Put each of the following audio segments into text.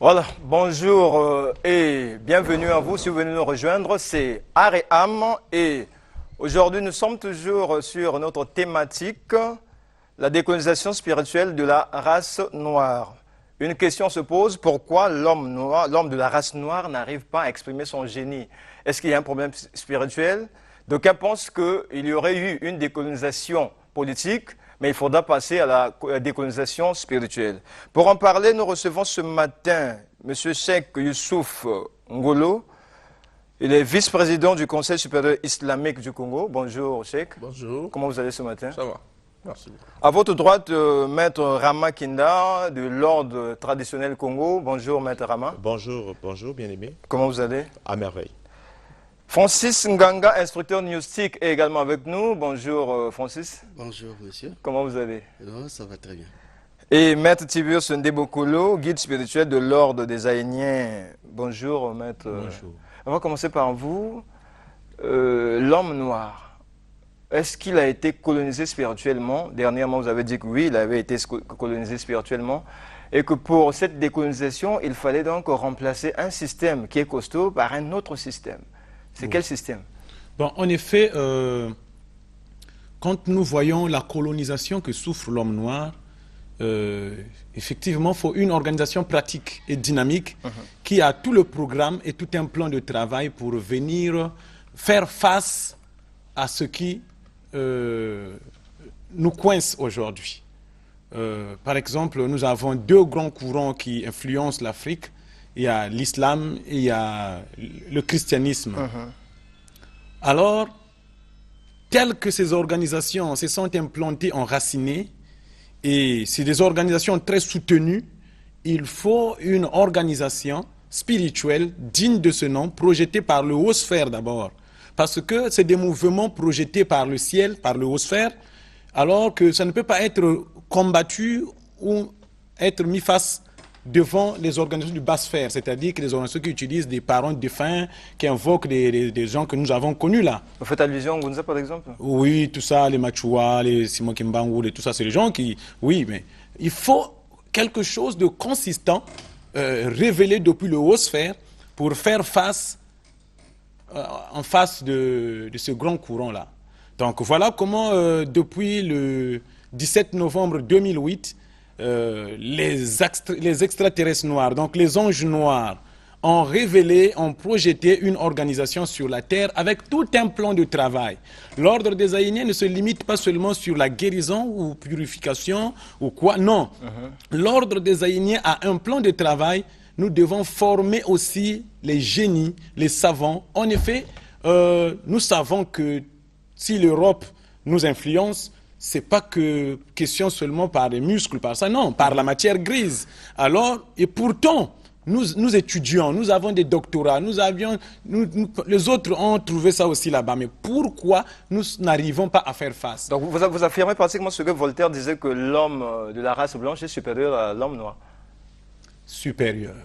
Voilà, bonjour et bienvenue à vous si vous venez nous rejoindre, c'est Art et Âme et aujourd'hui nous sommes toujours sur notre thématique, la décolonisation spirituelle de la race noire. Une question se pose, pourquoi l'homme noir, l'homme de la race noire n'arrive pas à exprimer son génie? Est-ce qu'il y a un problème spirituel? D'aucuns pensent qu'il y aurait eu une décolonisation politique, mais il faudra passer à la décolonisation spirituelle. Pour en parler, nous recevons ce matin M. Cheikh Youssouf Ngolo. Il est vice-président du Conseil supérieur islamique du Congo. Bonjour Cheikh. Bonjour. Comment vous allez ce matin? Ça va. Merci beaucoup. À votre droite, Maître Rama Kinda de l'ordre traditionnel Congo. Bonjour Maître Rama. Bonjour, bonjour, bien-aimé. Comment vous allez? À merveille. Francis Nganga, instructeur gnostique, est également avec nous. Bonjour Francis. Bonjour monsieur. Comment vous allez? Non, ça va très bien. Et Maître Tibius Ndebokolo, guide spirituel de l'ordre des Aïniens. Bonjour Maître. Bonjour. On va commencer par vous. L'homme noir, est-ce qu'il a été colonisé spirituellement? Dernièrement, vous avez dit que oui, il avait été colonisé spirituellement. Et que pour cette décolonisation, il fallait donc remplacer un système qui est costaud par un autre système. C'est quel système? Bon, en effet, quand nous voyons la colonisation que souffre l'homme noir, effectivement, il faut une organisation pratique et dynamique qui a tout le programme et tout un plan de travail pour venir faire face à ce qui nous coince aujourd'hui. Par exemple, nous avons deux grands courants qui influencent l'Afrique. Il y a l'islam et il y a le christianisme. Alors, telles que ces organisations se sont implantées, enracinées, et c'est des organisations très soutenues, il faut une organisation spirituelle digne de ce nom, projetée par le haut sphère d'abord. Parce que c'est des mouvements projetés par le ciel, par le haut sphère, alors que ça ne peut pas être combattu ou être mis face devant les organisations du bas sphère, c'est-à-dire que les organisations qui utilisent des parents défunts, qui invoquent des gens que nous avons connus là. Vous faites allusion à Ngunza par exemple? Oui, tout ça, les Machua, les Simon Kimbangu, et tout ça, c'est les gens qui... Oui, mais il faut quelque chose de consistant, révélé depuis le haut sphère, pour faire face, en face de ce grand courant-là. Donc voilà comment, depuis le 17 novembre 2008, les extraterrestres noirs, donc les anges noirs, ont révélé, ont projeté une organisation sur la Terre avec tout un plan de travail. L'ordre des Aïniens ne se limite pas seulement sur la guérison ou purification ou quoi, non. L'ordre des Aïniens a un plan de travail. Nous devons former aussi les génies, les savants. En effet, nous savons que si l'Europe nous influence, c'est pas que question seulement par les muscles, par ça, non, par la matière grise. Alors, et pourtant, nous étudions, nous avons des doctorats, les autres ont trouvé ça aussi là-bas. Mais pourquoi nous n'arrivons pas à faire face? Donc vous affirmez pratiquement ce que Voltaire disait, que l'homme de la race blanche est supérieur à l'homme noir. Supérieur.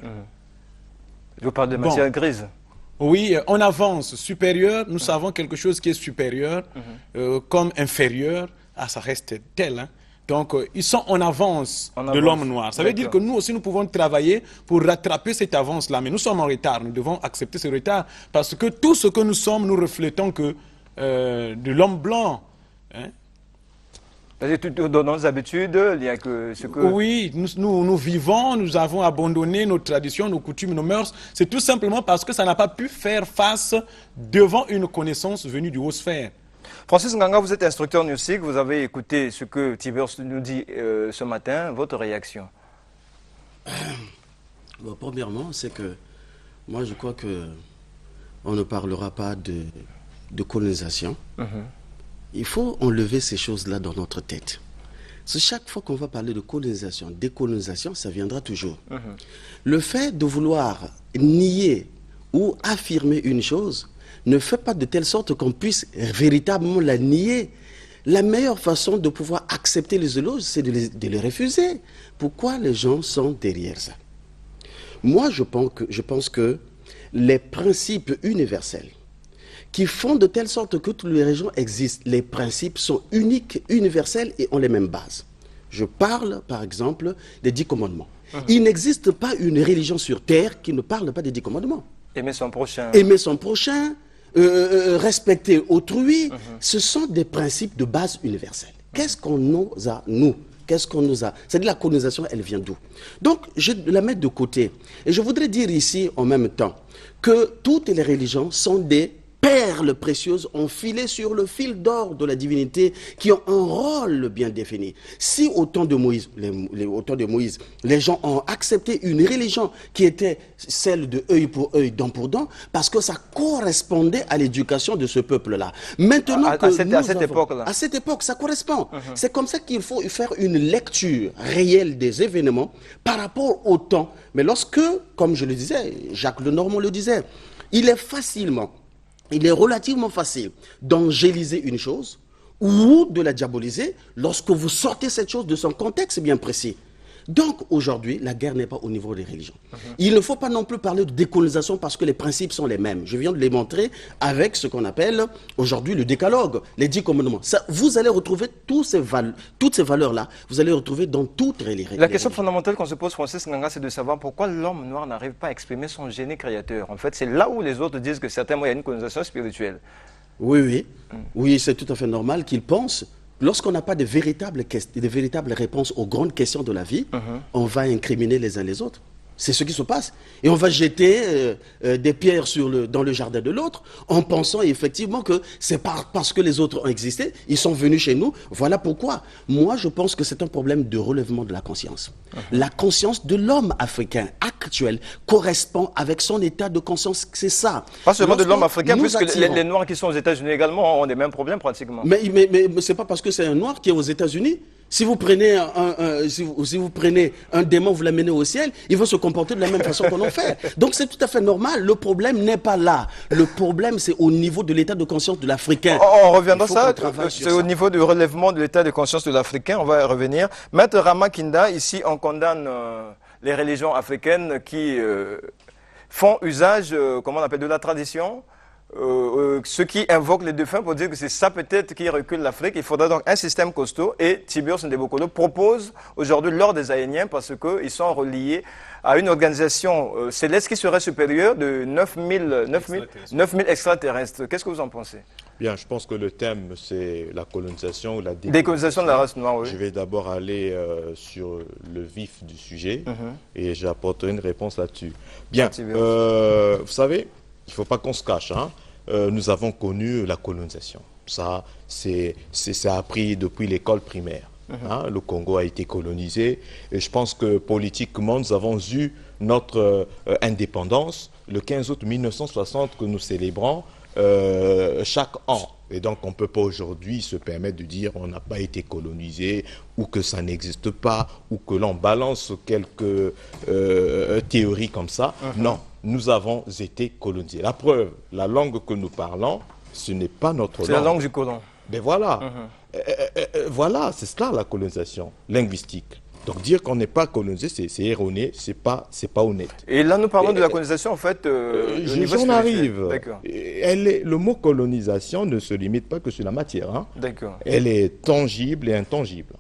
Je vous parle de matière grise. Oui, on avance. Supérieur, nous savons quelque chose qui est supérieur, comme inférieur. Ah, ça reste tel, hein. Donc, ils sont en avance de l'homme noir. Ça veut dire que nous aussi, nous pouvons travailler pour rattraper cette avance-là. Mais nous sommes en retard. Nous devons accepter ce retard. Parce que tout ce que nous sommes, nous reflétons que de l'homme blanc. Hein. Dans nos habitudes, il y a que ce que... Oui, nous vivons, nous avons abandonné nos traditions, nos coutumes, nos mœurs. C'est tout simplement parce que ça n'a pas pu faire face devant une connaissance venue du haut sphère. Francis Nganga, vous êtes instructeur gnostique, vous avez écouté ce que Tibers nous dit ce matin. Votre réaction? Bon, premièrement, c'est que moi je crois que on ne parlera pas de colonisation. Il faut enlever ces choses-là dans notre tête. C'est chaque fois qu'on va parler de colonisation, décolonisation, ça viendra toujours. Le fait de vouloir nier ou affirmer une chose ne fait pas de telle sorte qu'on puisse véritablement la nier. La meilleure façon de pouvoir accepter les éloges, c'est de les refuser. Pourquoi les gens sont derrière ça? Moi, je pense que les principes universels qui font de telle sorte que toutes les régions existent, les principes sont uniques, universels et ont les mêmes bases. Je parle, par exemple, des 10 commandements. Il n'existe pas une religion sur terre qui ne parle pas des 10 commandements. Aimer son prochain. Aimer son prochain, respecter autrui, ce sont des principes de base universels. Qu'est-ce qu'on nous a, nous? Qu'est-ce qu'on nous a? C'est-à-dire la colonisation, elle vient d'où? Donc, je la mets de côté. Et je voudrais dire ici, en même temps, que toutes les religions sont des perles précieuses enfilées sur le fil d'or de la divinité qui ont un rôle bien défini. Si au temps de Moïse, les gens ont accepté une religion qui était celle de œil pour œil, dent pour dent, parce que ça correspondait à l'éducation de ce peuple-là. Maintenant à cette époque-là. À cette époque, ça correspond. C'est comme ça qu'il faut faire une lecture réelle des événements par rapport au temps. Mais lorsque, comme je le disais, Jacques Lenormand le disait, il est relativement facile d'angéliser une chose ou de la diaboliser lorsque vous sortez cette chose de son contexte bien précis. Donc aujourd'hui, la guerre n'est pas au niveau des religions. Il ne faut pas non plus parler de décolonisation parce que les principes sont les mêmes. Je viens de les montrer avec ce qu'on appelle aujourd'hui le décalogue, les 10 commandements. Ça, vous allez retrouver toutes ces valeurs-là, vous allez retrouver dans toutes les religions. La question fondamentale qu'on se pose, Francis Nganga, c'est de savoir pourquoi l'homme noir n'arrive pas à exprimer son génie créateur. En fait, c'est là où les autres disent que certainement il y a une colonisation spirituelle. Oui, c'est tout à fait normal qu'ils pensent. Lorsqu'on n'a pas de véritables réponses aux grandes questions de la vie, on va incriminer les uns les autres. C'est ce qui se passe. Et on va jeter des pierres dans le jardin de l'autre en pensant effectivement que c'est parce que les autres ont existé, ils sont venus chez nous. Voilà pourquoi. Moi, je pense que c'est un problème de relèvement de la conscience. La conscience de l'homme africain actuel correspond avec son état de conscience. C'est ça. Pas seulement de l'homme africain, puisque les Noirs qui sont aux États-Unis également ont les mêmes problèmes pratiquement. Mais ce n'est pas parce que c'est un Noir qui est aux États-Unis. Si vous prenez un démon, vous l'amenez au ciel, il va se comporter de la même façon qu'on en fait. Donc c'est tout à fait normal. Le problème n'est pas là. Le problème, c'est au niveau de l'état de conscience de l'Africain. On reviendra ça. C'est au niveau du relèvement de l'état de conscience de l'Africain. On va y revenir. Maître Ramakinda, ici, on condamne les religions africaines qui font usage, comment on appelle, de la tradition. Ceux qui invoquent les défunts pour dire que c'est ça peut-être qui recule l'Afrique. Il faudra donc un système costaud et Tibios Ndebokolo propose aujourd'hui l'ordre des Aïniens parce qu'ils sont reliés à une organisation céleste qui serait supérieure de 9000 extraterrestres. Qu'est-ce que vous en pensez? Bien, je pense que le thème c'est la colonisation ou la décolonisation de la race noire. Oui. Je vais d'abord aller sur le vif du sujet et j'apporterai une réponse là-dessus. Bien, vous savez, il ne faut pas qu'on se cache, hein. Nous avons connu la colonisation. Ça appris depuis l'école primaire. Hein. Le Congo a été colonisé et je pense que politiquement, nous avons eu notre indépendance le 15 août 1960 que nous célébrons chaque an. Et donc, on ne peut pas aujourd'hui se permettre de dire on n'a pas été colonisé ou que ça n'existe pas ou que l'on balance quelques théories comme ça. Non, nous avons été colonisés. La preuve, la langue que nous parlons, ce n'est pas notre langue. C'est la langue du colon. Mais voilà, voilà, c'est cela la colonisation linguistique. Donc dire qu'on n'est pas colonisé, c'est erroné, c'est pas honnête. Et là, nous parlons de la colonisation, en fait, j'en arrive. Le mot colonisation ne se limite pas que sur la matière. Hein. D'accord. Elle est tangible et intangible.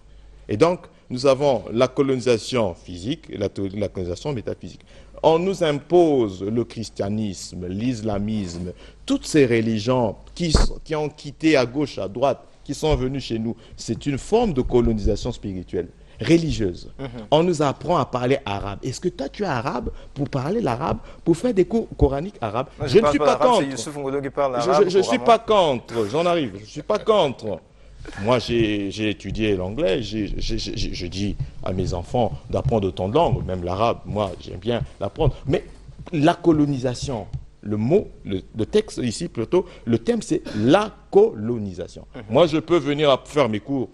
Et donc, nous avons la colonisation physique et la colonisation métaphysique. On nous impose le christianisme, l'islamisme, toutes ces religions qui ont quitté à gauche, à droite, qui sont venues chez nous. C'est une forme de colonisation spirituelle. Religieuse. On nous apprend à parler arabe. Est-ce que toi, tu es arabe pour parler l'arabe, pour faire des cours coraniques arabes? Je ne suis pas contre. Je ne suis pas contre. J'en arrive. Je ne suis pas contre. Moi, j'ai étudié l'anglais. Je dis à mes enfants d'apprendre autant de langues, même l'arabe. Moi, j'aime bien l'apprendre. Mais la colonisation, le mot, le texte ici plutôt, le thème, c'est la colonisation. Moi, je peux venir faire mes cours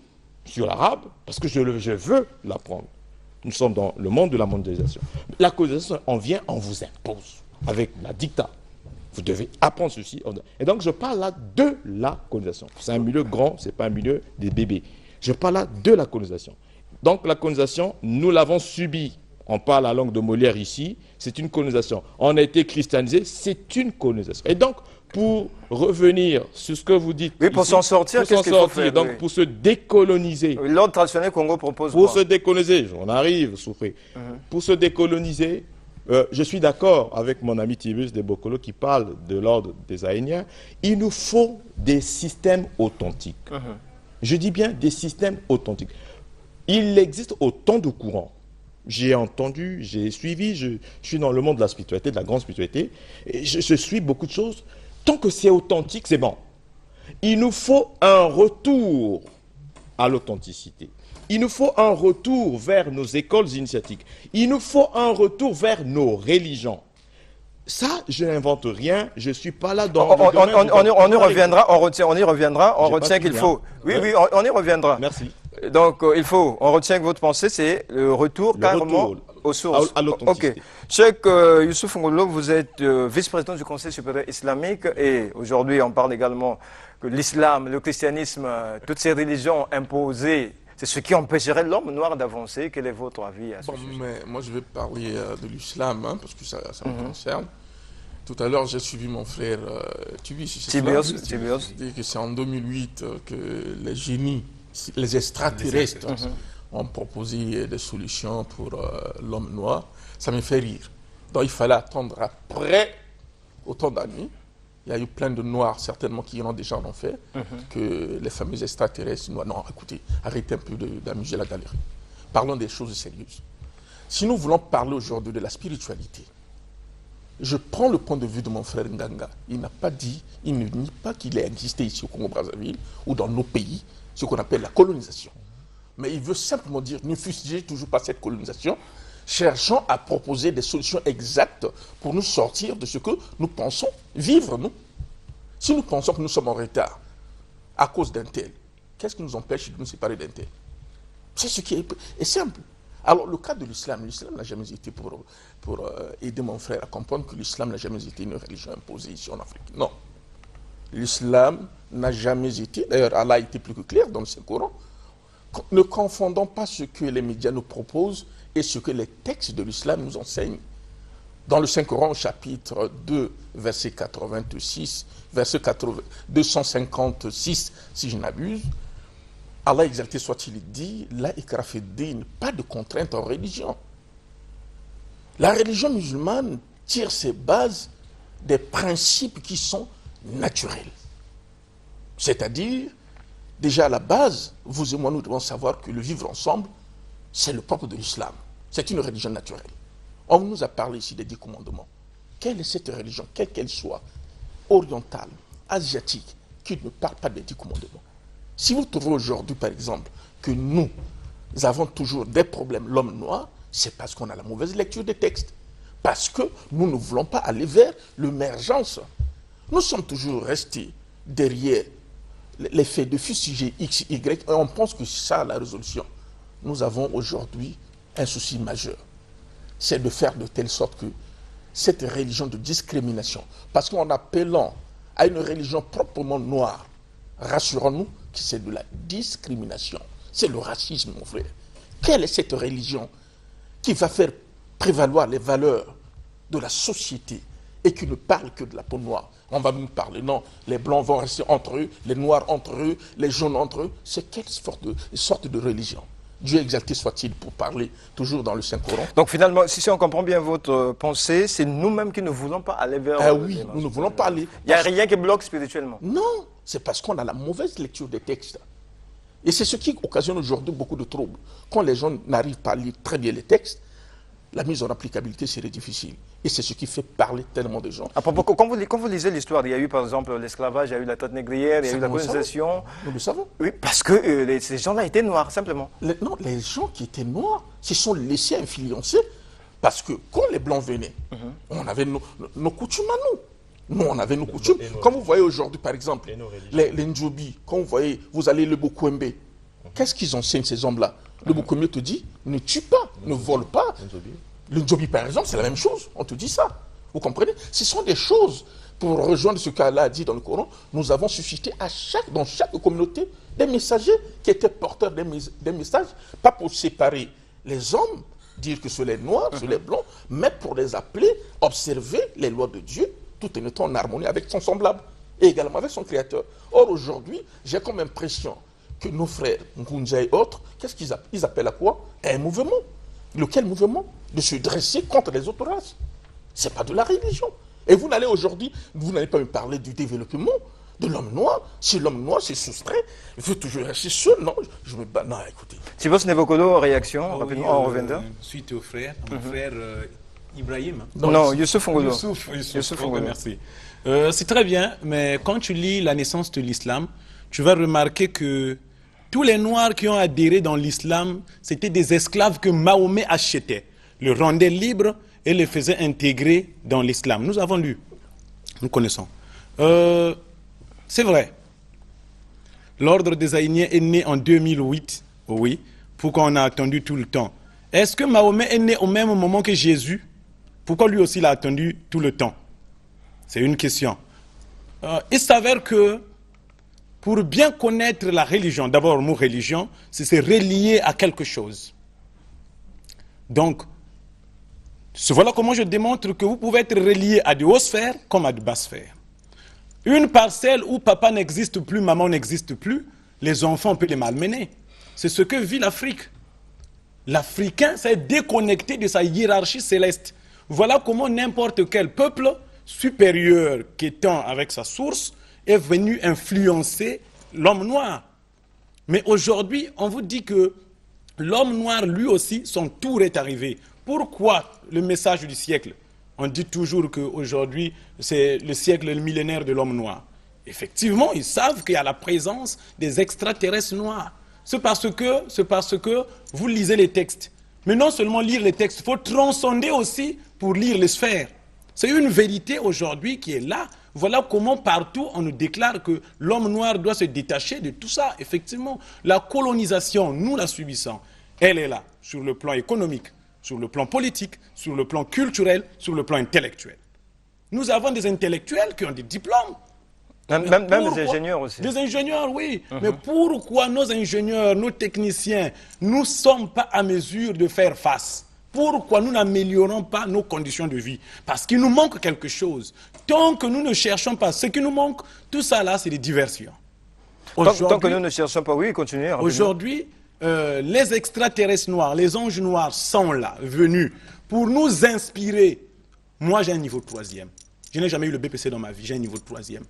sur l'arabe, parce que je veux l'apprendre. Nous sommes dans le monde de la mondialisation. La colonisation, on vient, on vous impose, avec la dicta. Vous devez apprendre ceci. Et donc, je parle là de la colonisation. C'est un milieu grand, ce n'est pas un milieu des bébés. Je parle là de la colonisation. Donc, la colonisation, nous l'avons subie. On parle la langue de Molière ici, c'est une colonisation. On a été christianisé, c'est une colonisation. Et donc, pour revenir sur ce que vous dites... Oui, pour s'en sortir, qu'est-ce qu'il faut faire? Donc, pour se décoloniser... L'ordre traditionnel Congo propose Pour quoi? se décoloniser, on arrive, souffrez. Pour se décoloniser, je suis d'accord avec mon ami Tibus de Bokolo qui parle de l'ordre des Aïniens. Il nous faut des systèmes authentiques. Je dis bien des systèmes authentiques. Il existe autant de courants. J'ai entendu, j'ai suivi, je suis dans le monde de la spiritualité, de la grande spiritualité, et je suis beaucoup de choses. Tant que c'est authentique, c'est bon. Il nous faut un retour à l'authenticité. Il nous faut un retour vers nos écoles initiatiques. Il nous faut un retour vers nos religions. Ça, je n'invente rien. Je ne suis pas là dans... On y reviendra, on retient qu'il fini, faut... hein. Oui, oui, on y reviendra. Merci. Donc, on retient que votre pensée, c'est le retour carrément retour aux sources. à l'authenticité. Ok. Cheikh Youssouf Ngolo, vous êtes vice-président du Conseil supérieur islamique et aujourd'hui, on parle également que l'islam, le christianisme, toutes ces religions imposées, c'est ce qui empêcherait l'homme noir d'avancer. Quel est votre avis à ce sujet? Mais moi, je vais parler de l'islam, hein, parce que ça me concerne. Tout à l'heure, j'ai suivi mon frère Tibius. C'est-à-dire que c'est en 2008 que les génies, les extraterrestres, ont proposé des solutions pour l'homme noir. Ça me fait rire. Donc, il fallait attendre après autant d'années. Il y a eu plein de noirs, certainement, qui en ont déjà en fait, que les fameux extraterrestres. Non, écoutez, arrêtez un peu d'amuser la galerie. Parlons des choses sérieuses. Si nous voulons parler aujourd'hui de la spiritualité, je prends le point de vue de mon frère Nganga. Il n'a pas dit, il ne nie pas qu'il ait existé ici au Congo-Brazzaville ou dans nos pays, ce qu'on appelle la colonisation. Mais il veut simplement dire, ne fustigez toujours pas cette colonisation, cherchons à proposer des solutions exactes pour nous sortir de ce que nous pensons vivre, nous. Si nous pensons que nous sommes en retard à cause d'un tel, qu'est-ce qui nous empêche de nous séparer d'un tel? C'est ce qui est simple. Alors, le cas de l'islam n'a jamais été pour aider mon frère à comprendre que l'islam n'a jamais été une religion imposée ici en Afrique. Non. L'islam n'a jamais été, d'ailleurs Allah a été plus que clair dans le Saint-Coran, ne confondons pas ce que les médias nous proposent et ce que les textes de l'islam nous enseignent. Dans le Saint-Coran, chapitre 2, verset 86, verset 256, si je n'abuse, Allah exalté soit-il dit, la ikra fi din, pas de contrainte en religion. La religion musulmane tire ses bases des principes qui sont naturels. C'est-à-dire, déjà à la base, vous et moi, nous devons savoir que le vivre ensemble, c'est le propre de l'islam. C'est une religion naturelle. On nous a parlé ici des 10 commandements. Quelle est cette religion, quelle qu'elle soit, orientale, asiatique, qui ne parle pas des 10 commandements? Si vous trouvez aujourd'hui, par exemple, que nous avons toujours des problèmes, l'homme noir, c'est parce qu'on a la mauvaise lecture des textes. Parce que nous ne voulons pas aller vers l'émergence. Nous sommes toujours restés derrière les faits de fustiger X, Y, et on pense que c'est ça la résolution. Nous avons aujourd'hui un souci majeur. C'est de faire de telle sorte que cette religion de discrimination, parce qu'en appelant à une religion proprement noire, rassurons-nous que c'est de la discrimination. C'est le racisme, mon frère. Quelle est cette religion qui va faire prévaloir les valeurs de la société et qui ne parle que de la peau noire? On va nous parler, non, les blancs vont rester entre eux, les noirs entre eux, les jaunes entre eux. C'est quelle sorte de religion? Dieu exalté soit-il pour parler toujours dans le Saint-Coran. Donc finalement, si on comprend bien votre pensée, c'est nous-mêmes qui ne voulons pas aller vers... Ah oui, nous ne voulons pas aller. Il n'y a rien qui bloque spirituellement. Non, c'est parce qu'on a la mauvaise lecture des textes. Et c'est ce qui occasionne aujourd'hui beaucoup de troubles. Quand les gens n'arrivent pas à lire très bien les textes, la mise en applicabilité serait difficile. Et c'est ce qui fait parler tellement de gens. À propos, quand vous lisez l'histoire, il y a eu par exemple l'esclavage, il y a eu la traite négrière, il y a eu la colonisation. Nous le savons. Oui, parce que ces gens-là étaient noirs, simplement. Non, les gens qui étaient noirs se sont laissés influencer parce que quand les Blancs venaient, on avait nos coutumes à nous. Nous, on avait nos coutumes. Comme vous voyez aujourd'hui, par exemple, les Ndjobi, quand vous voyez, vous allez le Bokwembe, qu'est-ce qu'ils enseignent ces hommes-là? Le Bokwembe te dit, ne tue pas, ne vole pas. Le Ndjobi, par exemple, c'est la même chose. On te dit ça. Vous comprenez? Ce sont des choses, pour rejoindre ce qu'Allah a dit dans le Coran, nous avons suscité dans chaque communauté des messagers qui étaient porteurs des messages, pas pour séparer les hommes dire que c'est les Noirs, c'est les Blancs, mais pour les appeler, observer les lois de Dieu, tout en étant en harmonie avec son semblable et également avec son Créateur. Or, aujourd'hui, j'ai comme impression que nos frères, Ngunja et autres, qu'est-ce qu'ils appellent à quoi? Un mouvement. Lequel mouvement? De se dresser contre les autres races. Ce n'est pas de la religion. Et vous n'allez aujourd'hui, vous n'allez pas me parler du développement de l'homme noir. Si l'homme noir s'est soustrait, il veut toujours rester seul. Non, je me bats. Non, écoutez. Si vous n'avez pas réaction, rapidement, on reviendra. Suite au frère, mon frère Ibrahim. Non, Youssouf Ngolo. Youssouf Ngolo, merci. C'est très bien, mais quand tu lis la naissance de l'islam, tu vas remarquer que tous les Noirs qui ont adhéré dans l'islam, c'était des esclaves que Mahomet achetait, le rendait libre et les faisait intégrer dans l'islam. Nous avons lu, nous connaissons. C'est vrai. L'ordre des Aïniens est né en 2008, oui, pourquoi on a attendu tout le temps? Est-ce que Mahomet est né au même moment que Jésus? Pourquoi lui aussi l'a attendu tout le temps? C'est une question. Il s'avère que pour bien connaître la religion, d'abord le mot religion, c'est se relier à quelque chose. Donc, voilà comment je démontre que vous pouvez être relié à de hautes sphères comme à de basses sphères. Une parcelle où papa n'existe plus, maman n'existe plus, les enfants peuvent les malmener. C'est ce que vit l'Afrique. L'Africain s'est déconnecté de sa hiérarchie céleste. Voilà comment n'importe quel peuple supérieur qu'étant avec sa source est venu influencer l'homme noir. Mais aujourd'hui, on vous dit que l'homme noir, lui aussi, son tour est arrivé. Pourquoi le message du siècle? On dit toujours qu'aujourd'hui, c'est le siècle, le millénaire de l'homme noir. Effectivement, ils savent qu'il y a la présence des extraterrestres noirs. C'est parce que vous lisez les textes. Mais non seulement lire les textes, il faut transcender aussi pour lire les sphères. C'est une vérité aujourd'hui qui est là. Voilà comment partout on nous déclare que l'homme noir doit se détacher de tout ça. Effectivement, la colonisation, nous la subissons. Elle est là, sur le plan économique, sur le plan politique, sur le plan culturel, sur le plan intellectuel. Nous avons des intellectuels qui ont des diplômes. Même des ingénieurs aussi. Des ingénieurs, oui. Mais pourquoi nos ingénieurs, nos techniciens, nous ne sommes pas à mesure de faire face? Pourquoi nous n'améliorons pas nos conditions de vie? Parce qu'il nous manque quelque chose. Tant que nous ne cherchons pas ce qui nous manque, tout ça là, c'est des diversions. Tant que nous ne cherchons pas, oui, continuez. Aujourd'hui, les extraterrestres noirs, les anges noirs sont là, venus pour nous inspirer. Moi, j'ai un niveau de 3e. Je n'ai jamais eu le BPC dans ma vie, j'ai un niveau de 3e.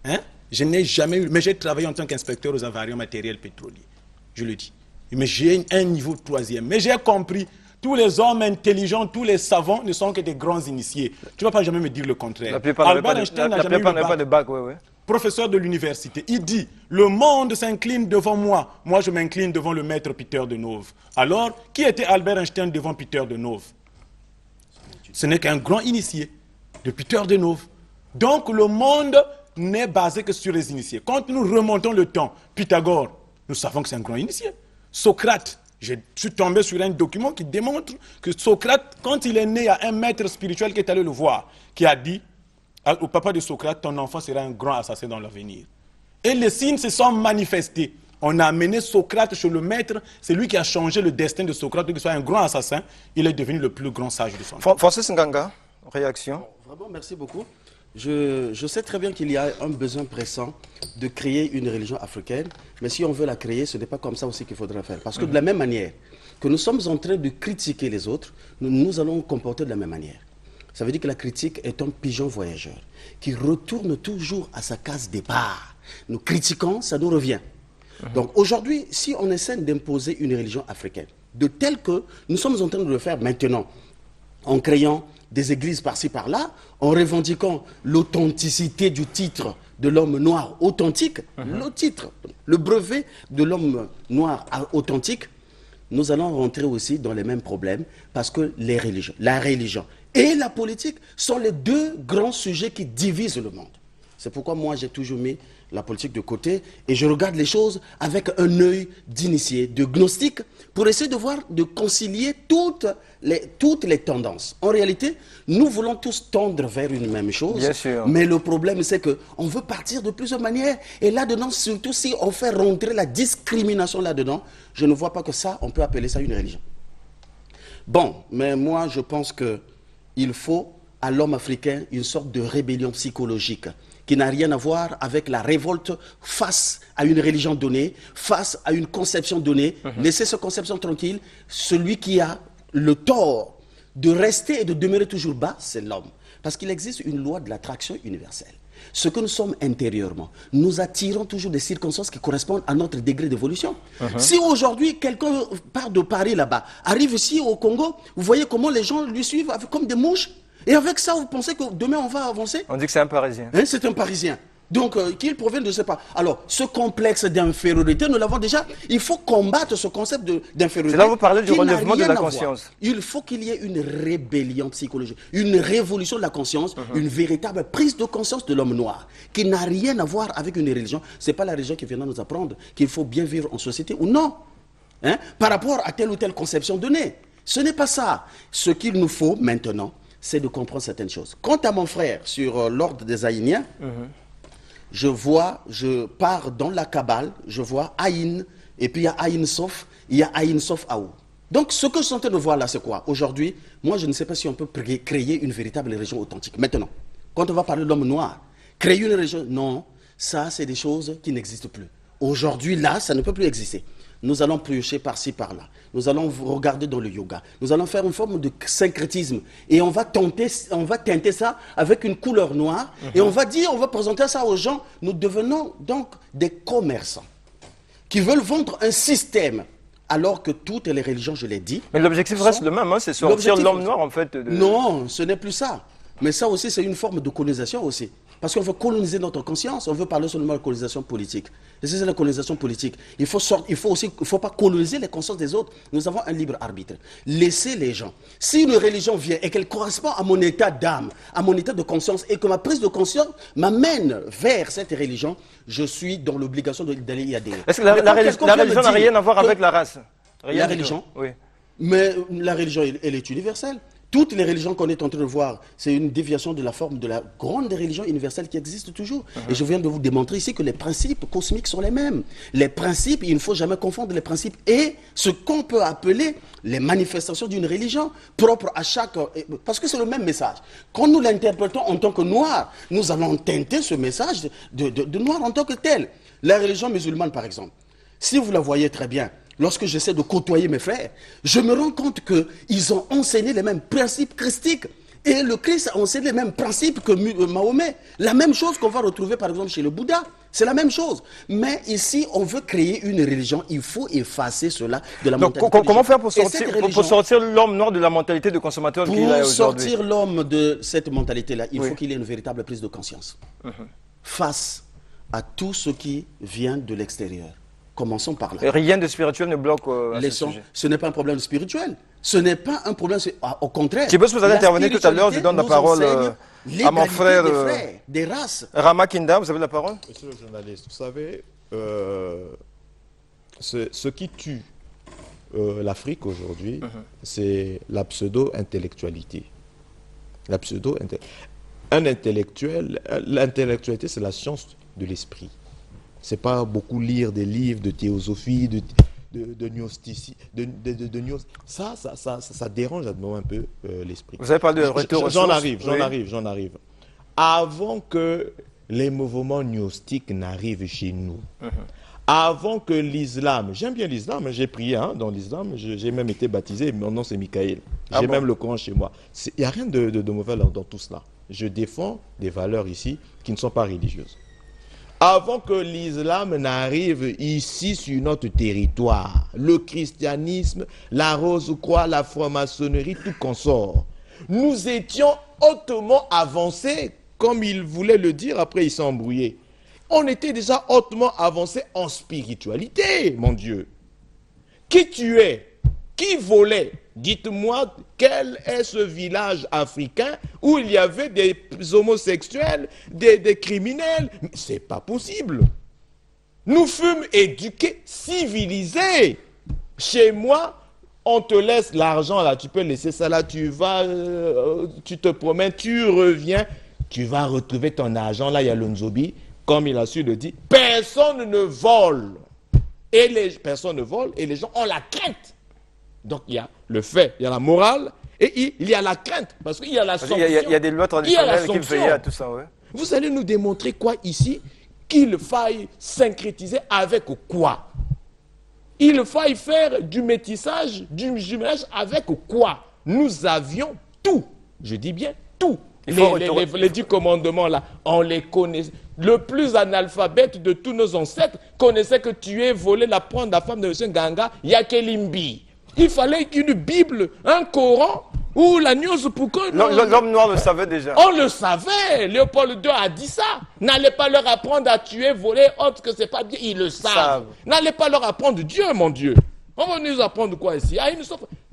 Hein? Je n'ai jamais eu, mais j'ai travaillé en tant qu'inspecteur aux avariés matériels pétroliers. Je le dis. Mais j'ai un niveau de 3e. Mais j'ai compris, tous les hommes intelligents, tous les savants ne sont que des grands initiés. Tu ne vas pas jamais me dire le contraire. Albert Einstein n'a jamais eu de bac. Professeur de l'université, il dit, le monde s'incline devant moi. Moi, je m'incline devant le maître Peter de Nove. Alors, qui était Albert Einstein devant Peter de Nove? Ce n'est qu'un grand initié de Peter de Nove. Donc, le monde n'est basé que sur les initiés. Quand nous remontons le temps, Pythagore, nous savons que c'est un grand initié. Socrate, je suis tombé sur un document qui démontre que Socrate, quand il est né, il y a un maître spirituel qui est allé le voir, qui a dit au papa de Socrate, ton enfant sera un grand assassin dans l'avenir. Et les signes se sont manifestés. On a amené Socrate chez le maître, c'est lui qui a changé le destin de Socrate, qu'il soit un grand assassin, il est devenu le plus grand sage de son temps. Francis Nganga, réaction? Vraiment, merci beaucoup. Je sais très bien qu'il y a un besoin pressant de créer une religion africaine, mais si on veut la créer, ce n'est pas comme ça aussi qu'il faudra faire. Parce que de la même manière que nous sommes en train de critiquer les autres, nous allons comporter de la même manière. Ça veut dire que la critique est un pigeon voyageur qui retourne toujours à sa case départ. Nous critiquons, ça nous revient. Donc aujourd'hui, si on essaie d'imposer une religion africaine, de telle que nous sommes en train de le faire maintenant, en créant des églises par-ci par-là, en revendiquant l'authenticité du titre de l'homme noir authentique, le titre, le brevet de l'homme noir authentique, nous allons rentrer aussi dans les mêmes problèmes parce que la religion et la politique sont les deux grands sujets qui divisent le monde. C'est pourquoi moi j'ai toujours mis la politique de côté et je regarde les choses avec un œil d'initié, de gnostique, pour essayer de voir, de concilier toutes les tendances. En réalité, nous voulons tous tendre vers une même chose, bien sûr. Mais le problème c'est qu'on veut partir de plusieurs manières et là-dedans, surtout si on fait rentrer la discrimination là-dedans, je ne vois pas que ça, on peut appeler ça une religion. Bon, mais moi, je pense qu'il faut à l'homme africain une sorte de rébellion psychologique qui n'a rien à voir avec la révolte face à une religion donnée, face à une conception donnée. Laissez cette conception tranquille. Celui qui a le tort de rester et de demeurer toujours bas, c'est l'homme. Parce qu'il existe une loi de l'attraction universelle. Ce que nous sommes intérieurement, nous attirons toujours des circonstances qui correspondent à notre degré d'évolution. Si aujourd'hui, quelqu'un part de Paris là-bas, arrive ici au Congo, vous voyez comment les gens lui suivent comme des mouches. Et avec ça, vous pensez que demain on va avancer? On dit que c'est un Parisien. Hein, c'est un Parisien. Donc, qu'il provienne de ce pas. Alors, ce complexe d'infériorité, nous l'avons déjà. Il faut combattre ce concept d'infériorité. C'est là que vous parlez du relèvement de la conscience. Il faut qu'il y ait une rébellion psychologique, une révolution de la conscience, une véritable prise de conscience de l'homme noir, qui n'a rien à voir avec une religion. Ce n'est pas la religion qui vient nous apprendre qu'il faut bien vivre en société ou non. Hein, par rapport à telle ou telle conception donnée. Ce n'est pas ça. Ce qu'il nous faut maintenant, c'est de comprendre certaines choses. Quant à mon frère, sur l'ordre des Aïniens, je pars dans la Kabbale, je vois Aïn, et puis il y a Aïn Sof, il y a Aïn Sof Aou. Donc ce que je suis en train de voir là, c'est quoi? Aujourd'hui, moi je ne sais pas si on peut créer une véritable religion authentique. Maintenant, quand on va parler de l'homme noir, créer une religion, non, ça c'est des choses qui n'existent plus. Aujourd'hui, là, ça ne peut plus exister. Nous allons piocher par-ci, par-là. Nous allons regarder dans le yoga. Nous allons faire une forme de syncrétisme. Et on va teinter ça avec une couleur noire. Et on va présenter ça aux gens. Nous devenons donc des commerçants qui veulent vendre un système. Alors que toutes les religions, je l'ai dit... Mais l'objectif reste le même, hein, c'est sortir l'homme noir, en fait. Non, ce n'est plus ça. Mais ça aussi, c'est une forme de colonisation aussi. Parce qu'on veut coloniser notre conscience, on veut parler seulement de colonisation politique. Et c'est la colonisation politique. Il faut pas coloniser les consciences des autres. Nous avons un libre arbitre. Laissez les gens. Si une religion vient et qu'elle correspond à mon état d'âme, à mon état de conscience, et que ma prise de conscience m'amène vers cette religion, je suis dans l'obligation d'aller y adhérer. Est-ce que la religion n'a rien à voir avec la race? La religion? Oui. Mais la religion, elle est universelle. Toutes les religions qu'on est en train de voir, c'est une déviation de la forme de la grande religion universelle qui existe toujours. Et je viens de vous démontrer ici que les principes cosmiques sont les mêmes. Les principes, il ne faut jamais confondre les principes et ce qu'on peut appeler les manifestations d'une religion propre à chaque... Parce que c'est le même message. Quand nous l'interprétons en tant que noir, nous allons teinter ce message de noir en tant que tel. La religion musulmane, par exemple, si vous la voyez très bien, lorsque j'essaie de côtoyer mes frères, je me rends compte qu'ils ont enseigné les mêmes principes christiques. Et le Christ a enseigné les mêmes principes que Mahomet. La même chose qu'on va retrouver par exemple chez le Bouddha. C'est la même chose. Mais ici, on veut créer une religion. Il faut effacer cela de la mentalité. Donc, comment faire pour sortir l'homme noir de la mentalité de consommateur qu'il a aujourd'hui? Pour sortir l'homme de cette mentalité-là, il faut qu'il ait une véritable prise de conscience. Face à tout ce qui vient de l'extérieur. Commençons par là. Et rien de spirituel ne bloque ce n'est pas un problème spirituel. Ce n'est pas un problème, au contraire. Je pense que vous allez intervenir tout à l'heure. Je donne la parole à mon frère des races. Rama Kinda, vous avez la parole. Monsieur le journaliste, vous savez, ce qui tue l'Afrique aujourd'hui, c'est la pseudo-intellectualité. Un intellectuel, l'intellectualité, c'est la science de l'esprit. C'est pas beaucoup lire des livres de théosophie, de gnosticisme. Ça dérange un peu l'esprit. Vous avez parlé de retour aux sources. J'en arrive. Avant que les mouvements gnostiques n'arrivent chez nous, avant que l'islam, j'aime bien l'islam, j'ai prié dans l'islam, j'ai même été baptisé, mon nom c'est Michael. J'ai même le Coran chez moi. Il n'y a rien de mauvais dans tout cela. Je défends des valeurs ici qui ne sont pas religieuses. Avant que l'islam n'arrive ici sur notre territoire, le christianisme, la rose-croix, la franc-maçonnerie, tout consort, nous étions hautement avancés, comme il voulait le dire, après il s'est embrouillé. On était déjà hautement avancés en spiritualité, mon Dieu. Qui tuait? Qui volait? Dites-moi, quel est ce village africain où il y avait des homosexuels, des criminels? C'est pas possible. Nous fûmes éduqués, civilisés. Chez moi, on te laisse l'argent là, tu peux laisser ça là, tu vas, tu te promènes, tu reviens, tu vas retrouver ton argent là, il y a le Nzobi, comme il a su le dire. Personne ne vole. Personne ne vole et les gens ont la crainte Donc il y a le fait, il y a la morale et il y a la crainte. Parce qu'il y a la sanction. Il y a des lois traditionnelles qui veillent à tout ça. Ouais. Vous allez nous démontrer quoi ici? Qu'il faille syncrétiser avec quoi? Il faille faire du métissage, du jumelage avec quoi? Nous avions tout. Je dis bien tout. Les 10 commandements là, on les connaissait. Le plus analphabète de tous nos ancêtres connaissait que tuer, voler, la prendre la femme de M. Ganga, Yakelimbi. Il fallait une Bible, un Coran ou la news pour que... L'homme noir le savait déjà. On le savait. Léopold II a dit ça. N'allez pas leur apprendre à tuer, voler, autre que c'est pas bien. Ils le savent. N'allez pas leur apprendre Dieu, mon Dieu. On va nous apprendre quoi ici?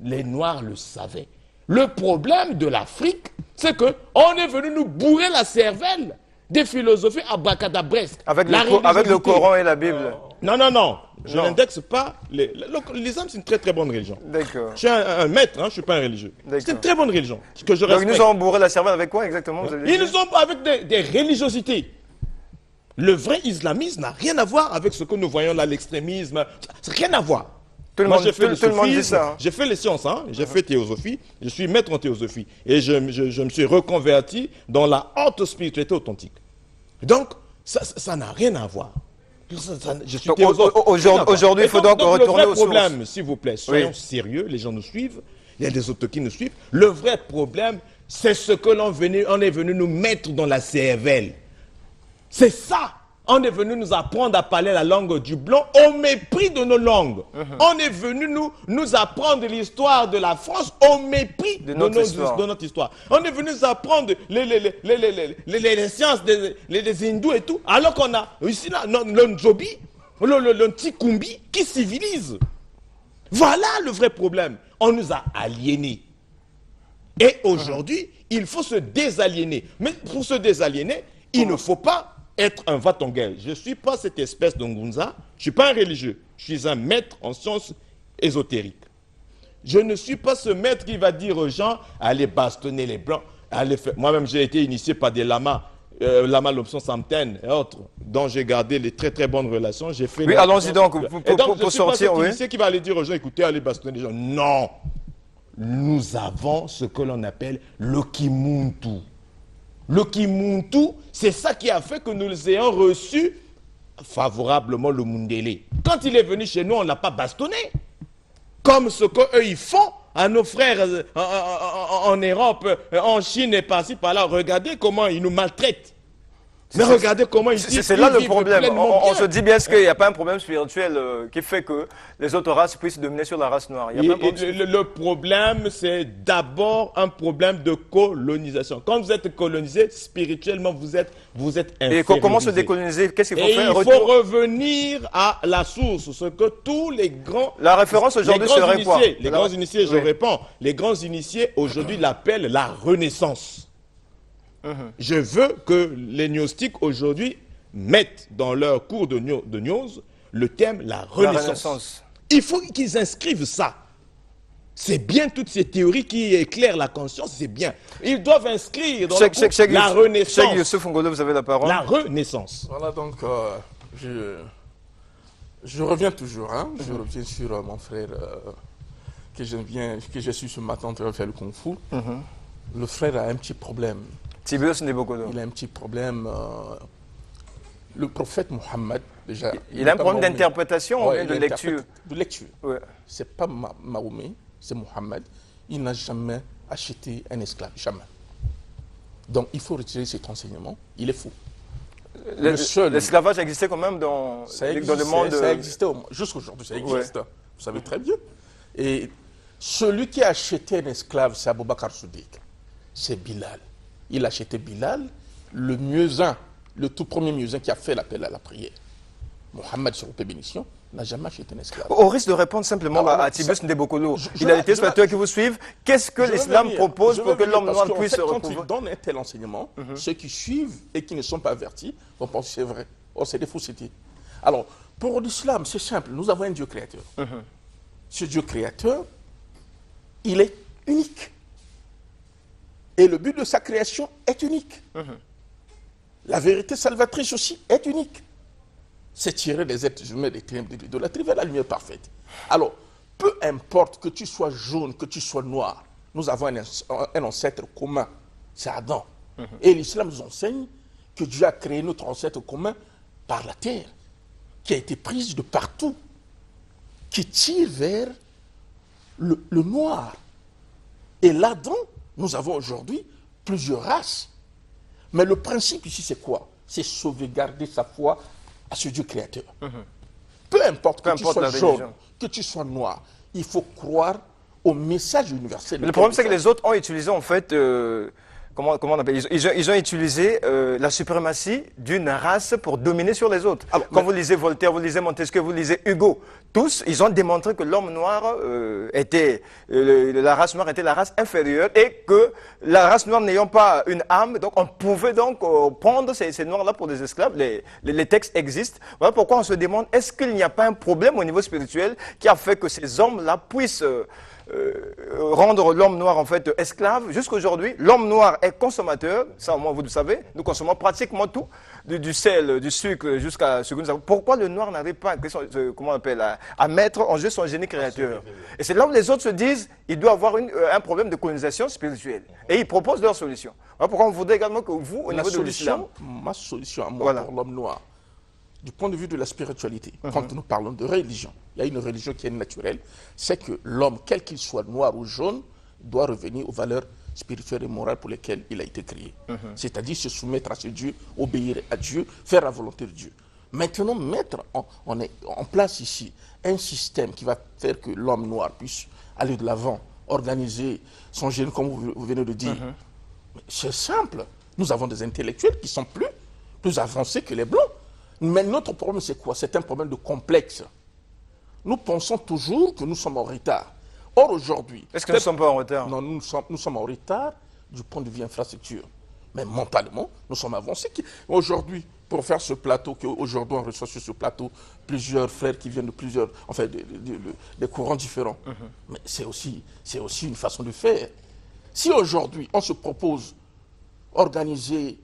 Les Noirs le savaient. Le problème de l'Afrique, c'est qu'on est venu nous bourrer la cervelle des philosophies abracadabresques. Avec le Coran et la Bible. Non. Je n'indexe pas. L'islam, c'est une très très bonne religion. D'accord. Je suis un maître, je ne suis pas un religieux. C'est une très bonne religion. Que je Donc ils nous ont bourré la cervelle avec quoi exactement? Ils nous ont avec des religiosités. Le vrai islamisme n'a rien à voir avec ce que nous voyons là, l'extrémisme. Ça n'a rien à voir. Tout le monde dit ça. J'ai fait les sciences, j'ai fait théosophie, je suis maître en théosophie. Et je me suis reconverti dans la haute spiritualité authentique. Donc, ça n'a rien à voir. Je suis théosophe. Aujourd'hui, il faut donc retourner au aux problème, sources. s'il vous plaît, soyons sérieux, les gens nous suivent, il y a des autres qui nous suivent. Le vrai problème, c'est ce que on est venu nous mettre dans la cervelle. C'est ça. On est venu nous apprendre à parler la langue du blanc au mépris de nos langues. On est venu nous apprendre l'histoire de la France au mépris de notre histoire. On est venu nous apprendre les sciences des hindous et tout. Alors qu'on a ici là, le Njobi, le Tikumbi qui civilise. Voilà le vrai problème. On nous a aliénés. Et aujourd'hui, il faut se désaliéner. Mais pour se désaliéner, il ne faut pas être un va-t-en-guerre. Je ne suis pas cette espèce de Ngunza, je ne suis pas un religieux, je suis un maître en sciences ésotériques. Je ne suis pas ce maître qui va dire aux gens, allez bastonner les blancs, allez faire... Moi-même, j'ai été initié par des lamas, Lama Lobson Samten et autres, dont j'ai gardé les très très bonnes relations. J'ai fait oui, allons-y donc, pour sortir. Oui. Initié qui va aller dire aux gens, écoutez, allez bastonner les gens. Non, nous avons ce que l'on appelle le Kimuntu. Le Kimuntu, c'est ça qui a fait que nous ayons reçu favorablement le Mundele. Quand il est venu chez nous, on ne l'a pas bastonné. Comme ce qu'eux, ils font à nos frères en Europe, en Chine et par-ci, par-là. Regardez comment ils nous maltraitent. Mais regardez comment ils vivent. C'est là le problème. On se dit bien qu'il n'y a pas un problème spirituel qui fait que les autres races puissent dominer sur la race noire. Le problème, c'est d'abord un problème de colonisation. Quand vous êtes colonisé, spirituellement, vous êtes infériorisé. Et comment se décoloniser? Qu'est-ce qu'il faut faire? Il faut revenir à la source, ce que tous les grands... La référence aujourd'hui serait quoi? Les grands initiés, je réponds, les grands initiés aujourd'hui l'appellent la Renaissance. Je veux que les gnostiques aujourd'hui mettent dans leur cours de gnose le thème la Renaissance. Il faut qu'ils inscrivent ça. C'est bien toutes ces théories qui éclairent la conscience, c'est bien. Ils doivent inscrire dans la Renaissance. Cheikh Youssouf Ngolo, vous avez la parole. La Renaissance. Voilà donc, je reviens toujours, je reviens sur mon frère que j'ai su ce matin en train de faire le Kung Fu. Le frère a un petit problème. Tibios Ndebokolo. Il a un petit problème. Le prophète Mohammed, déjà... Il a un problème d'interprétation ou bien de lecture? De lecture. Ouais. Ce n'est pas Mahomet, c'est Mohammed. Il n'a jamais acheté un esclave, jamais. Donc il faut retirer cet enseignement. Il est faux. L'esclavage existait quand même dans le monde... Ça existait jusqu'aujourd'hui, ça existe. Vous savez très bien. Et celui qui a acheté un esclave, c'est Abou Bakr Siddiq. C'est Bilal. Il a acheté Bilal, le muezzin, le tout premier muezzin qui a fait l'appel à la prière. Mohammed, sur paix bénédiction, n'a jamais acheté un esclave. Au risque de répondre simplement à Tibios Ndebokolo, il a des téléspectateurs qui vous suivent. Qu'est-ce que l'islam propose pour que l'homme noir puisse recouvrir? Quand il donne un tel enseignement, ceux qui suivent et qui ne sont pas avertis vont penser que c'est vrai. Oh, c'est des faussetés. Alors, pour l'islam, c'est simple. Nous avons un Dieu créateur. Ce Dieu créateur, il est unique. Et le but de sa création est unique. La vérité salvatrice aussi est unique. C'est tirer les êtres humains des ténèbres de l'idolâtrie vers la lumière parfaite. Alors, peu importe que tu sois jaune, que tu sois noir, nous avons un ancêtre commun, c'est Adam. Et l'islam nous enseigne que Dieu a créé notre ancêtre commun par la terre, qui a été prise de partout, qui tire vers le noir. Et là-dedans, nous avons aujourd'hui plusieurs races. Mais le principe ici, c'est quoi? C'est sauvegarder sa foi à ce Dieu créateur. Peu importe que tu sois jaune, que tu sois noir, il faut croire au message universel. Le problème, c'est que les autres ont utilisé, en fait, comment on appelle, ils ont utilisé la suprématie d'une race pour dominer sur les autres. Alors, quand vous lisez Voltaire, vous lisez Montesquieu, vous lisez Hugo, tous, ils ont démontré que l'homme noir la race noire était la race inférieure et que la race noire n'ayant pas une âme, donc on pouvait donc prendre ces noirs-là pour des esclaves. Les textes existent. Voilà pourquoi on se demande, est-ce qu'il n'y a pas un problème au niveau spirituel qui a fait que ces hommes-là puissent rendre l'homme noir en fait esclave. Jusqu'aujourd'hui, l'homme noir est consommateur, ça au moins vous le savez, nous consommons pratiquement tout, du sel, du sucre, jusqu'à ce que nous avons. Pourquoi le noir n'arrive pas comment on appelle, à mettre en jeu son génie créateur? Et c'est là où les autres se disent, il doit avoir un problème de colonisation spirituelle. Et ils proposent leur solution. Voilà pourquoi on voudrait également que vous, au niveau de l'islam... Ma solution à moi pour l'homme noir, du point de vue de la spiritualité, quand nous parlons de religion, il y a une religion qui est naturelle, c'est que l'homme, quel qu'il soit noir ou jaune, doit revenir aux valeurs spirituelles et morales pour lesquelles il a été créé. C'est-à-dire se soumettre à ce Dieu, obéir à Dieu, faire la volonté de Dieu. Maintenant, mettre en place ici un système qui va faire que l'homme noir puisse aller de l'avant, organiser son génie, comme vous venez de dire, c'est simple. Nous avons des intellectuels qui sont plus avancés que les Blancs. Mais notre problème, c'est quoi? C'est un problème de complexe. Nous pensons toujours que nous sommes en retard. Or, aujourd'hui... Est-ce que nous ne sommes pas en retard? Non, nous sommes en retard du point de vue infrastructure. Mais mentalement, nous sommes avancés. Aujourd'hui, pour faire ce plateau, qu'aujourd'hui on reçoit sur ce plateau plusieurs frères qui viennent de plusieurs... Enfin, des courants différents. Mais c'est aussi une façon de faire. Si aujourd'hui, on se propose organiser...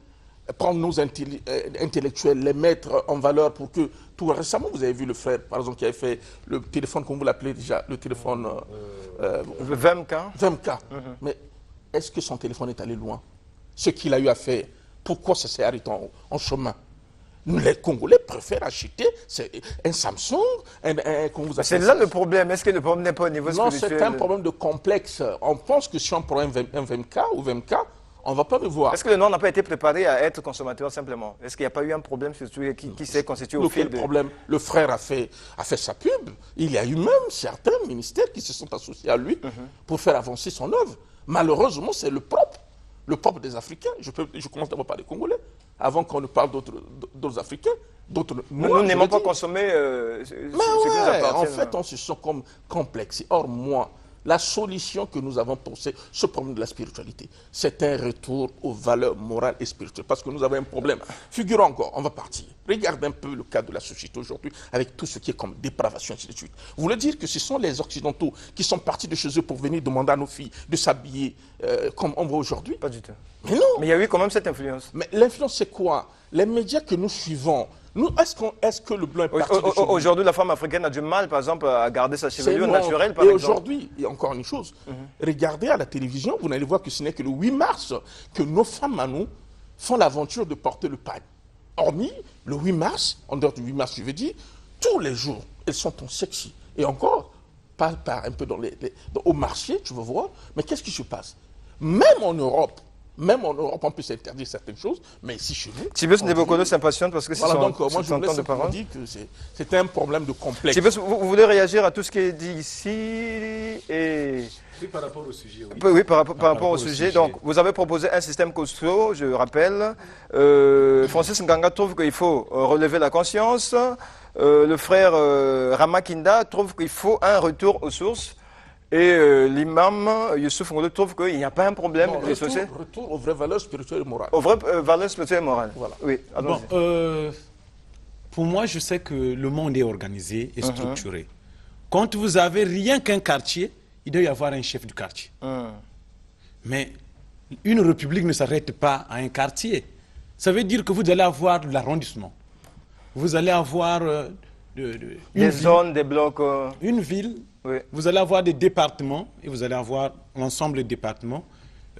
prendre nos intellectuels, les mettre en valeur pour que... Tout récemment, vous avez vu le frère, par exemple, qui avait fait le téléphone, comme vous l'appelez déjà, le téléphone... VMK. VMK. Mais est-ce que son téléphone est allé loin? Ce qu'il a eu à faire, pourquoi ça s'est arrêté en chemin? Les Congolais préfèrent acheter un Samsung, c'est là le problème. Est-ce que le problème n'est pas au niveau spirituel? Non, c'est un problème de complexe. On pense que si on prend un VMK ou VMK, on ne va pas le voir. Est-ce que le Nord n'a pas été préparé à être consommateur simplement? Est-ce qu'il n'y a pas eu un problème qui s'est constitué au fil de... problème? Le frère a fait sa pub. Il y a eu même certains ministères qui se sont associés à lui pour faire avancer son œuvre. Malheureusement, c'est le propre des Africains. Je commence d'abord par les Congolais, avant qu'on ne parle d'autres Africains. Nous n'aimons pas consommer ce qui nous appartient. En fait, on se sent comme complexé. Or, moi, la solution que nous avons pour ce problème de la spiritualité, c'est un retour aux valeurs morales et spirituelles. Parce que nous avons un problème. Figurons encore, on va partir. Regardez un peu le cas de la société aujourd'hui, avec tout ce qui est comme dépravation, et ainsi de suite. Vous voulez dire que ce sont les Occidentaux qui sont partis de chez eux pour venir demander à nos filles de s'habiller comme on voit aujourd'hui? Pas du tout. Mais non. Mais il y a eu quand même cette influence. Mais l'influence, c'est quoi? Les médias que nous suivons, est-ce que le blanc est parti de chez nous? Aujourd'hui, la femme africaine a du mal, par exemple, à garder sa chevelure naturelle, par exemple. Et exemple. aujourd'hui, il y a encore une chose. Regardez à la télévision, vous allez voir que ce n'est que le 8 mars que nos femmes à nous font l'aventure de porter le pagne. Hormis le 8 mars, en dehors du 8 mars, je veux dire, tous les jours, elles sont en sexy. Et encore, pas un peu au marché, tu vas voir, mais qu'est-ce qui se passe? Même en Europe, on peut s'interdire certaines choses, mais ici chez nous... Tibeus Ndebokolo s'impatiente parce que c'est donc moi je temps de parole. Dire que c'est un problème de complexe. Tibeus, vous voulez réagir à tout ce qui est dit ici et... Oui, par rapport au sujet. Oui, par rapport au sujet. Donc, vous avez proposé un système costaud, je rappelle. Francis Nganga trouve qu'il faut relever la conscience. Le frère Ramakinda trouve qu'il faut un retour aux sources. Et l'imam Youssouf Ngolo trouve qu'il n'y a pas un problème. Retour aux vraies valeurs spirituelles et morales. Aux vraies valeurs spirituelles et morales. Voilà. Oui, bon, pour moi, je sais que le monde est organisé et structuré. Quand vous avez rien qu'un quartier, il doit y avoir un chef du quartier. Mais une république ne s'arrête pas à un quartier. Ça veut dire que vous allez avoir l'arrondissement. Vous allez avoir des zones, des blocs. Une ville Oui. Vous allez avoir des départements, et vous allez avoir l'ensemble des départements,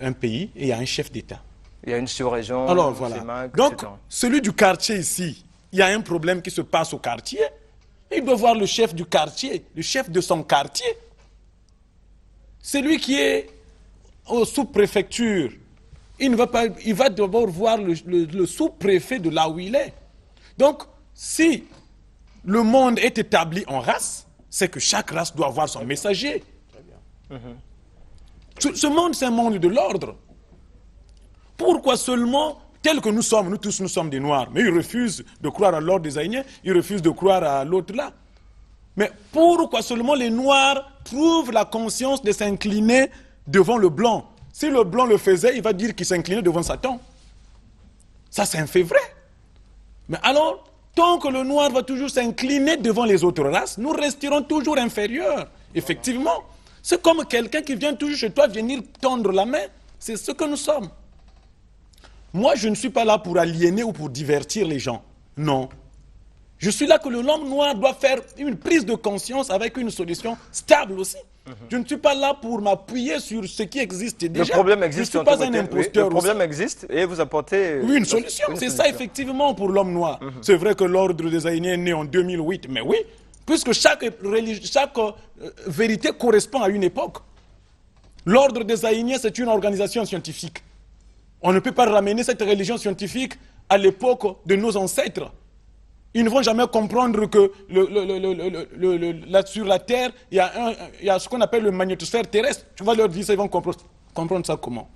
un pays, et il y a un chef d'État. Il y a une sous-région. Alors voilà. CEMAC, Donc, etc. celui du quartier ici, il y a un problème qui se passe au quartier. Il doit voir le chef du quartier, le chef de son quartier. Celui qui est aux sous-préfectures, il va d'abord voir le sous-préfet de là où il est. Donc, si le monde est établi en race, c'est que chaque race doit avoir son messager. Ce monde, c'est un monde de l'ordre. Pourquoi seulement, tel que nous sommes, nous tous nous sommes des Noirs, mais ils refusent de croire à l'ordre des Haïtiens, ils refusent de croire à l'autre là. Mais pourquoi seulement les Noirs trouvent la conscience de s'incliner devant le Blanc? Si le Blanc le faisait, il va dire qu'il s'inclinait devant Satan. Ça, c'est un fait vrai. Mais alors, tant que le Noir va toujours s'incliner devant les autres races, nous resterons toujours inférieurs. Effectivement. C'est comme quelqu'un qui vient toujours chez toi venir tendre la main. C'est ce que nous sommes. Moi, je ne suis pas là pour aliéner ou pour divertir les gens. Non. Je suis là que l'homme noir doit faire une prise de conscience avec une solution stable aussi. Je ne suis pas là pour m'appuyer sur ce qui existe déjà. Le problème existe. Je ne suis pas un imposteur. Le problème existe et vous apportez... Oui, une solution. C'est ça, effectivement, pour l'homme noir. C'est vrai que l'ordre des Haïtiens est né en 2008, mais oui, puisque chaque vérité correspond à une époque. L'ordre des Haïtiens, c'est une organisation scientifique. On ne peut pas ramener cette religion scientifique à l'époque de nos ancêtres. Ils ne vont jamais comprendre que là, sur la Terre, il y a ce qu'on appelle le magnétosphère terrestre. Tu vas leur dire ça, ils vont comprendre ça comment?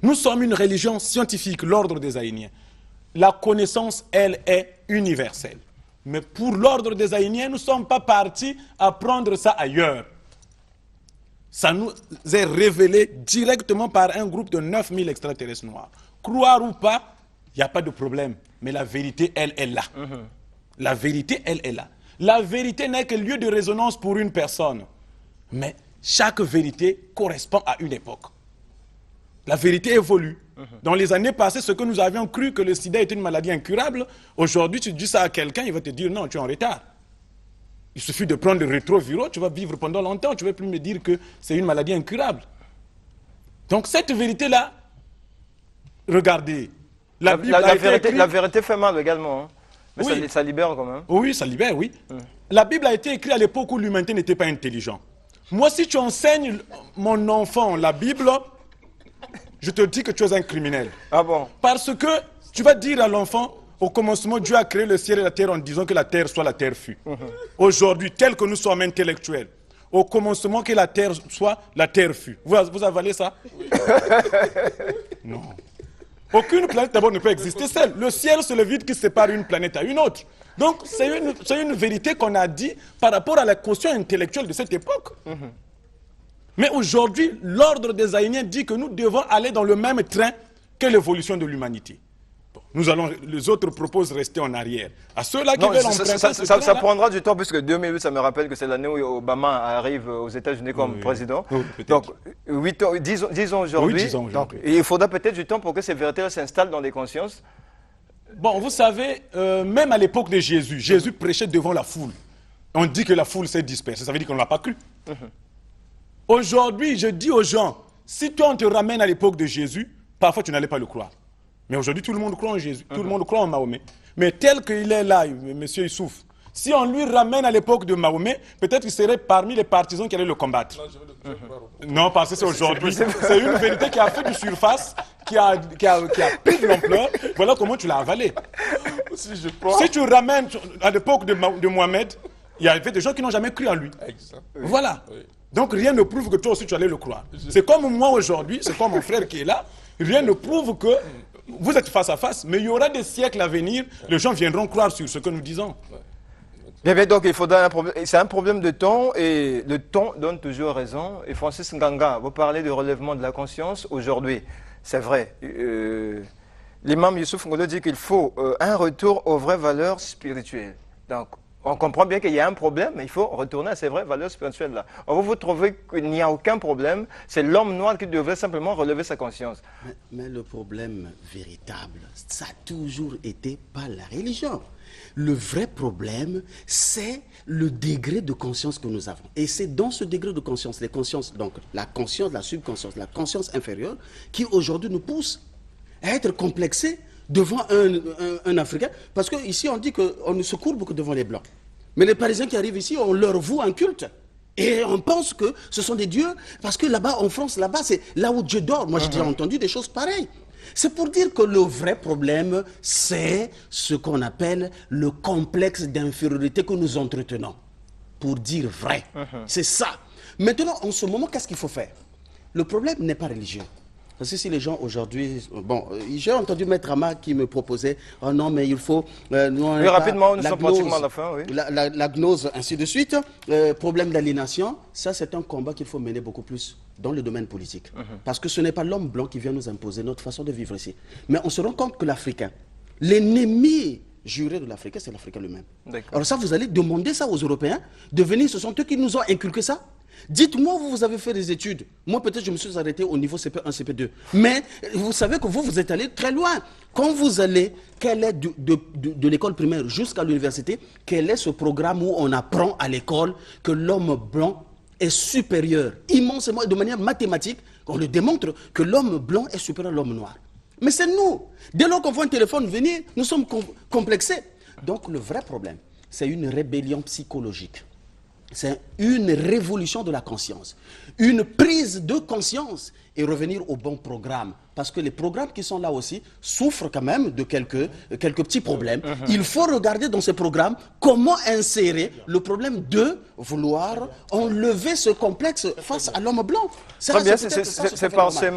Nous sommes une religion scientifique, l'ordre des Haïtiens. La connaissance, elle, est universelle. Mais pour l'ordre des Haïtiens, nous ne sommes pas partis à prendre ça ailleurs. Ça nous est révélé directement par un groupe de 9000 extraterrestres noirs. Croire ou pas, il n'y a pas de problème. Mais la vérité, elle, est là. La vérité, elle, est là. La vérité n'est que lieu de résonance pour une personne. Mais chaque vérité correspond à une époque. La vérité évolue. Dans les années passées, ce que nous avions cru que le sida était une maladie incurable, aujourd'hui, tu dis ça à quelqu'un, il va te dire non, tu es en retard. Il suffit de prendre le rétrovirus, tu vas vivre pendant longtemps, tu ne vas plus me dire que c'est une maladie incurable. Donc cette vérité-là, regardez, la vérité fait mal également, hein. Mais oui. Ça libère quand même. Oui, ça libère, oui. La Bible a été écrite à l'époque où l'humanité n'était pas intelligente. Moi, si tu enseignes mon enfant la Bible, je te dis que tu es un criminel. Ah bon? Parce que tu vas dire à l'enfant, au commencement, Dieu a créé le ciel et la terre en disant que la terre soit, la terre fut. Aujourd'hui, tel que nous sommes intellectuels, au commencement que la terre soit, la terre fut. Vous avalez ça? Non. Aucune planète d'abord ne peut exister seule. Le ciel, c'est le vide qui sépare une planète à une autre. Donc, c'est une vérité qu'on a dit par rapport à la caution intellectuelle de cette époque. Mais aujourd'hui, l'ordre des Haïtiens dit que nous devons aller dans le même train que l'évolution de l'humanité. Les autres proposent de rester en arrière. À ceux-là qui veulent emprunter ça prendra du temps, puisque 2008, ça me rappelle que c'est l'année où Obama arrive aux États-Unis comme président. Oui, donc, 10 ans aujourd'hui. Il faudra peut-être du temps pour que ces vérités s'installent dans les consciences. Bon, vous savez, même à l'époque de Jésus, Jésus prêchait devant la foule. On dit que la foule s'est dispersée, ça veut dire qu'on ne l'a pas cru. Aujourd'hui, je dis aux gens, si toi on te ramène à l'époque de Jésus, parfois tu n'allais pas le croire. Mais aujourd'hui, tout le monde croit en Jésus, tout le monde croit en Mahomet. Mais tel qu'il est là, M. Youssouf, si on lui ramène à l'époque de Mahomet, peut-être qu'il serait parmi les partisans qui allaient le combattre. Non, parce que c'est aujourd'hui. C'est une vérité qui a fait du surface, qui a pris de l'ampleur. Voilà comment tu l'as avalé. Si tu ramènes à l'époque de Mohamed, il y avait des gens qui n'ont jamais cru en lui. Voilà. Donc rien ne prouve que toi aussi tu allais le croire. C'est comme moi aujourd'hui, c'est comme mon frère qui est là. Rien ne prouve que vous êtes face à face, mais il y aura des siècles à venir, les gens viendront croire sur ce que nous disons. Bien, donc il faudra c'est un problème de temps, et le temps donne toujours raison. Et Francis Nganga, vous parlez de relèvement de la conscience aujourd'hui. C'est vrai. L'imam Youssouf Ngolo dit qu'il faut un retour aux vraies valeurs spirituelles. Donc, On comprend bien qu'il y a un problème, mais il faut retourner à ces vraies valeurs spirituelles-là. Vous trouvez qu'il n'y a aucun problème, c'est l'homme noir qui devrait simplement relever sa conscience. Mais le problème véritable, ça a toujours été pas la religion. Le vrai problème, c'est le degré de conscience que nous avons. Et c'est dans ce degré de conscience, les consciences, donc la conscience, la subconscience, la conscience inférieure, qui aujourd'hui nous pousse à être complexés devant un Africain. Parce qu'ici, on dit qu'on ne se courbe que devant les Blancs. Mais les Parisiens qui arrivent ici, on leur voue un culte. Et on pense que ce sont des dieux. Parce que là-bas, en France, là-bas, c'est là où Dieu dort. Moi, j'ai déjà entendu des choses pareilles. C'est pour dire que le vrai problème, c'est ce qu'on appelle le complexe d'infériorité que nous entretenons. Pour dire vrai. C'est ça. Maintenant, en ce moment, qu'est-ce qu'il faut faire? Le problème n'est pas religieux. Parce que si les gens aujourd'hui... Bon, j'ai entendu Maître Ama qui me proposait « Oh non, mais il faut... oui, rapidement, nous sommes pratiquement à la fin. Oui. La gnose, ainsi de suite. Problème d'aliénation, ça c'est un combat qu'il faut mener beaucoup plus dans le domaine politique. Parce que ce n'est pas l'homme blanc qui vient nous imposer notre façon de vivre ici. Mais on se rend compte que l'Africain, l'ennemi juré de l'Africain, c'est l'Africain lui-même. Alors ça, vous allez demander ça aux Européens, de venir, ce sont eux qui nous ont inculqué ça. Dites-moi, vous avez fait des études. Moi, peut-être, je me suis arrêté au niveau CP1, CP2. Mais vous savez que vous êtes allé très loin. Quand vous allez, quel est de l'école primaire jusqu'à l'université, quel est ce programme où on apprend à l'école que l'homme blanc est supérieur, immensément, de manière mathématique, on le démontre que l'homme blanc est supérieur à l'homme noir. Mais c'est nous. Dès lors qu'on voit un téléphone venir, nous sommes complexés. Donc, le vrai problème, c'est une rébellion psychologique. C'est une révolution de la conscience, une prise de conscience et revenir au bon programme. Parce que les programmes qui sont là aussi souffrent quand même de quelques petits problèmes. Il faut regarder dans ces programmes comment insérer le problème de vouloir enlever ce complexe face à l'homme blanc. Très bien, c'est par ces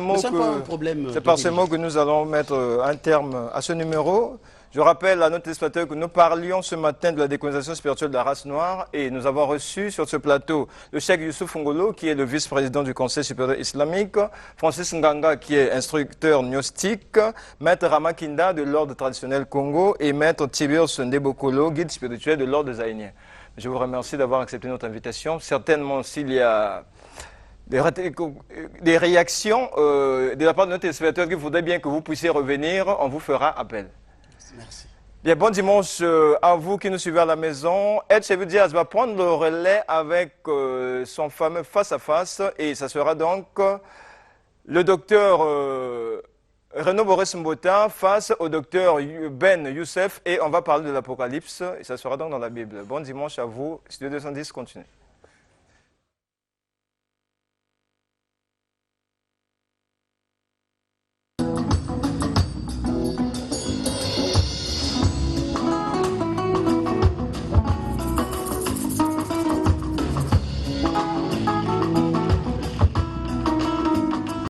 mots que nous allons mettre un terme à ce numéro. Je rappelle à nos téléspectateurs que nous parlions ce matin de la décolonisation spirituelle de la race noire et nous avons reçu sur ce plateau le Cheikh Youssouf Ngolo qui est le vice-président du Conseil supérieur islamique, Francis Nganga qui est instructeur gnostique, Maître Ramakinda de l'ordre traditionnel Congo et Maître Tibios Ndebokolo, guide spirituel de l'ordre zaïnien. Je vous remercie d'avoir accepté notre invitation. Certainement, s'il y a des réactions de la part de nos téléspectateurs qu'il faudrait bien que vous puissiez revenir, on vous fera appel. Merci. Bien, bon dimanche à vous qui nous suivez à la maison. Ed Chevy Diaz va prendre le relais avec son fameux face-à-face et ça sera donc le docteur Renaud Boris Mbota face au docteur Ben Youssef et on va parler de l'Apocalypse et ça sera donc dans la Bible. Bon dimanche à vous. Studio 210 continue.